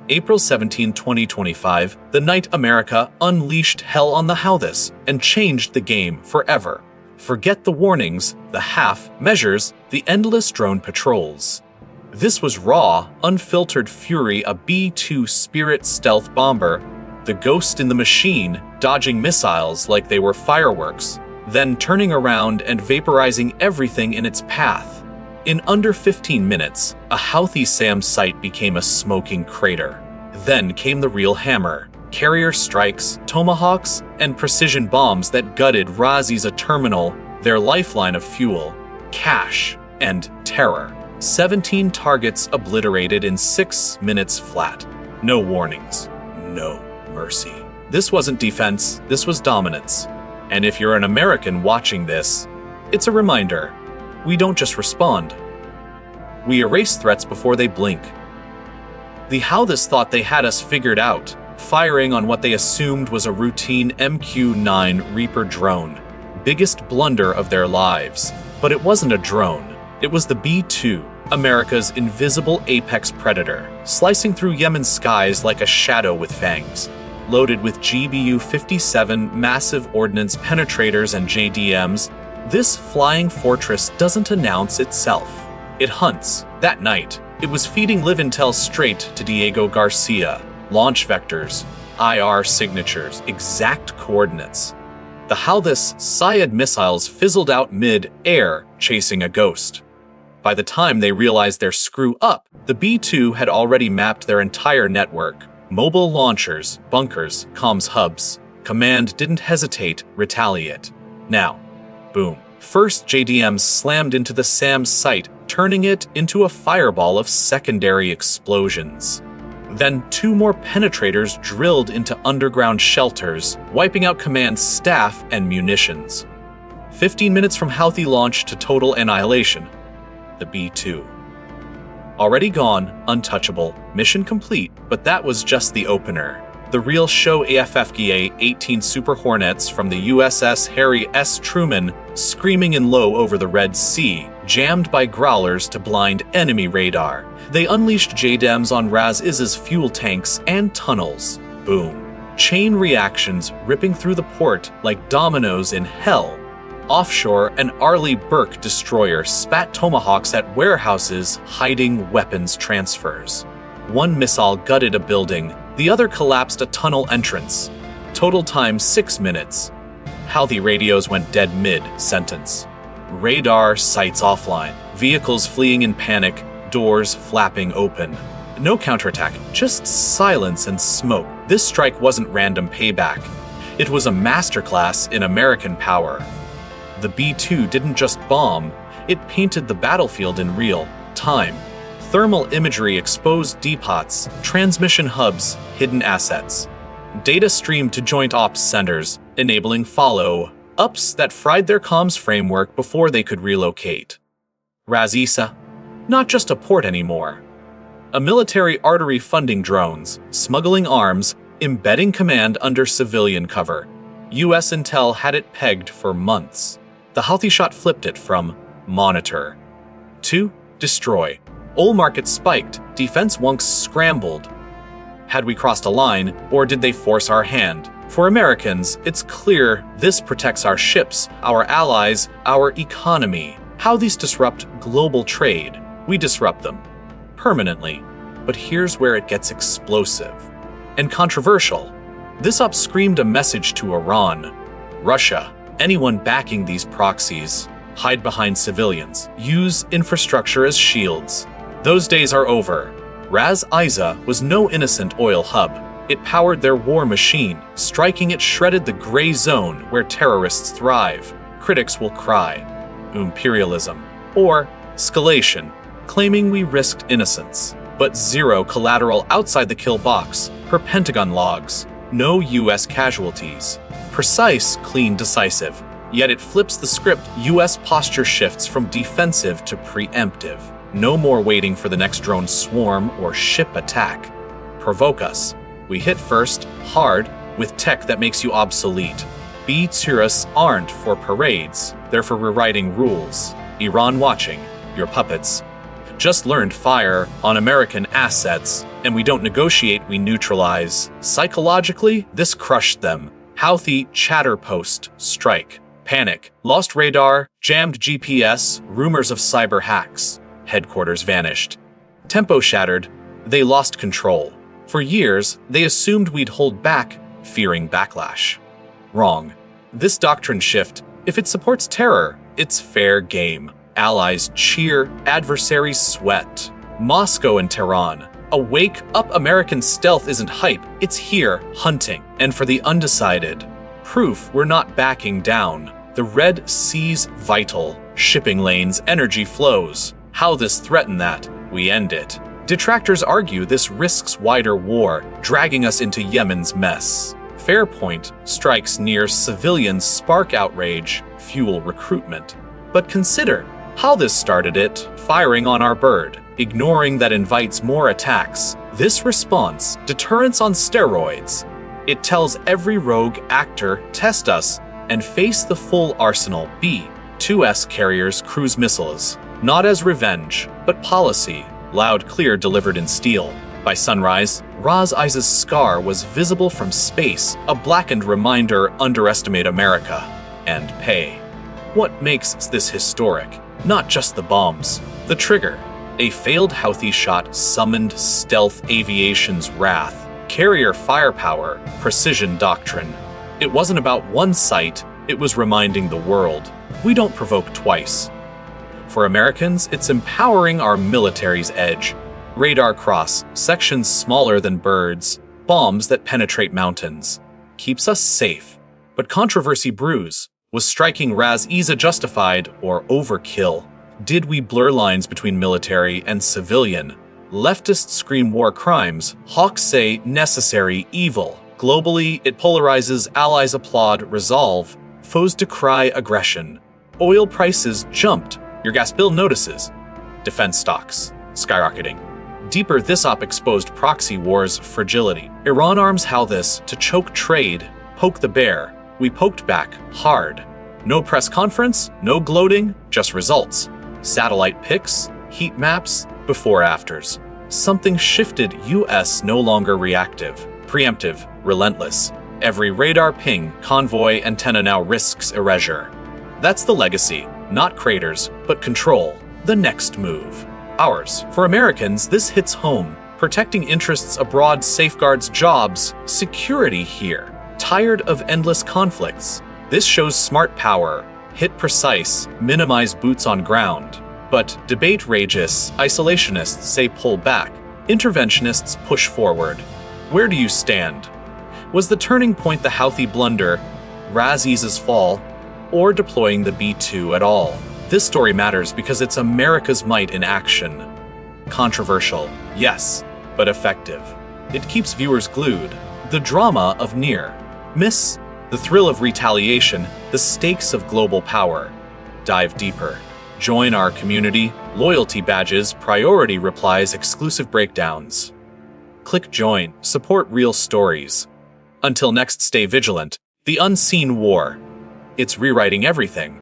April 17, 2025, the night America unleashed hell on the Houthis and changed the game forever. Forget the warnings, the half measures, the endless drone patrols. This was raw, unfiltered fury, a B-2 Spirit stealth bomber, the ghost in the machine, dodging missiles like they were fireworks, then turning around and vaporizing everything in its path. In under 15 minutes, a Houthi SAM site became a smoking crater. Then came the real hammer. Carrier strikes, tomahawks, and precision bombs that gutted Razi's terminal, their lifeline of fuel, cash, and terror. 17 targets obliterated in 6 minutes flat. No warnings. No mercy. This wasn't defense, this was dominance. And if you're an American watching this, it's a reminder. We don't just respond. We erase threats before they blink. The Houthis thought they had us figured out, firing on what they assumed was a routine MQ-9 Reaper drone. Biggest blunder of their lives. But it wasn't a drone. It was the B-2, America's invisible apex predator, slicing through Yemen's skies like a shadow with fangs. Loaded with GBU-57 massive ordnance penetrators and JDMs, this flying fortress doesn't announce itself. It hunts. That night, it was feeding Live-Intel straight to Diego Garcia. Launch vectors, IR signatures, exact coordinates. The Houthis Syed missiles fizzled out mid-air, chasing a ghost. By the time they realized their screw up, the B-2 had already mapped their entire network. Mobile launchers, bunkers, comms hubs. Command didn't hesitate, retaliate. Now, boom. First JDM slammed into the SAM site, turning it into a fireball of secondary explosions. Then 2 more penetrators drilled into underground shelters, wiping out command staff and munitions. 15 minutes from Houthi launch to total annihilation. The B-2. Already gone, untouchable, mission complete, but that was just the opener. The real show AFFGA-18 Super Hornets from the USS Harry S. Truman, screaming in low over the Red Sea, jammed by growlers to blind enemy radar. They unleashed JDAMs on Raz-Iz's fuel tanks and tunnels. Boom. Chain reactions ripping through the port like dominoes in hell. Offshore, an Arleigh Burke destroyer spat tomahawks at warehouses hiding weapons transfers. One missile gutted a building, the other collapsed a tunnel entrance. Total time 6 minutes. Houthi radios went dead mid-sentence. Radar sights offline, vehicles fleeing in panic, doors flapping open. No counterattack, just silence and smoke. This strike wasn't random payback. It was a masterclass in American power. The B-2 didn't just bomb, it painted the battlefield in real time. Thermal imagery exposed depots, transmission hubs, hidden assets. Data streamed to joint ops centers, enabling follow-ups that fried their comms framework before they could relocate. Raz-Isa, not just a port anymore. A military artery funding drones, smuggling arms, embedding command under civilian cover. US intel had it pegged for months. The Houthi shot flipped it from monitor to destroy. Oil market spiked, defense wonks scrambled. Had we crossed a line, or did they force our hand? For Americans, it's clear this protects our ships, our allies, our economy. How these disrupt global trade. We disrupt them. Permanently. But here's where it gets explosive. And controversial. This op screamed a message to Iran, Russia, anyone backing these proxies. Hide behind civilians. Use infrastructure as shields. Those days are over. Raz-Isa was no innocent oil hub. It powered their war machine. Striking it shredded the gray zone where terrorists thrive. Critics will cry. Imperialism. Or escalation, claiming we risked innocence. But zero collateral outside the kill box. Per Pentagon logs. No US casualties. Precise, clean, decisive. Yet it flips the script. US posture shifts from defensive to preemptive. No more waiting for the next drone swarm or ship attack. Provoke us. We hit first, hard, with tech that makes you obsolete. B-2s aren't for parades. They're for rewriting rules. Iran watching. Your puppets. just learned fire on American assets, and we don't negotiate, we neutralize. Psychologically, this crushed them. Houthi chatterpost strike. Panic. Lost radar, jammed GPS, rumors of cyber hacks. Headquarters vanished. Tempo shattered. They lost control. For years, they assumed we'd hold back, fearing backlash. Wrong. This doctrine shift, if it supports terror, it's fair game. Allies cheer, adversaries sweat. Moscow and Tehran. A wake-up American stealth isn't hype, it's here, hunting. And for the undecided, proof we're not backing down. The Red Sea's vital. Shipping lanes, energy flows. Houthis threaten that, we end it. Detractors argue this risks wider war, dragging us into Yemen's mess. Fair point, strikes near civilians spark outrage, fuel recruitment. But consider how this started it, firing on our bird, ignoring that invites more attacks. This response, deterrence on steroids. It tells every rogue actor, test us, and face the full arsenal. B-2 carriers, cruise missiles. Not as revenge, but policy. Loud, clear, delivered in steel. By sunrise, Raz Is's scar was visible from space, a blackened reminder underestimate America. And pay. What makes this historic? Not just the bombs. The trigger. A failed Houthi shot summoned stealth aviation's wrath. Carrier firepower, precision doctrine. It wasn't about one site, it was reminding the world. We don't provoke twice. For Americans, it's empowering our military's edge. Radar cross, sections smaller than birds, bombs that penetrate mountains. Keeps us safe. But controversy brews. Was striking Raz Isa justified or overkill? Did we blur lines between military and civilian? Leftists scream war crimes, hawks say necessary evil. Globally, it polarizes, allies applaud resolve, foes decry aggression. Oil prices jumped, your gas bill notices. Defense stocks, skyrocketing. Deeper, this op exposed proxy wars' fragility. Iran arms Houthis to choke trade, poke the bear. We poked back, hard. No press conference, no gloating, just results. Satellite pics, heat maps, before-afters. Something shifted, US no longer reactive, preemptive, relentless. Every radar ping, convoy, antenna now risks erasure. That's the legacy, not craters, but control. The next move. Ours. For Americans, this hits home. Protecting interests abroad safeguards jobs, security here. Tired of endless conflicts. This shows smart power. Hit precise, minimize boots on ground. But debate rages, isolationists say pull back. Interventionists push forward. Where do you stand? Was the turning point the Houthi blunder, Raz Isa's fall, or deploying the B-2 at all? This story matters because it's America's might in action. Controversial, yes, but effective. It keeps viewers glued. The drama of near miss, the thrill of retaliation, the stakes of global power. Dive deeper. Join our community, loyalty badges, priority replies, exclusive breakdowns. Click join, support real stories. Until next, stay vigilant. The unseen war. It's rewriting everything.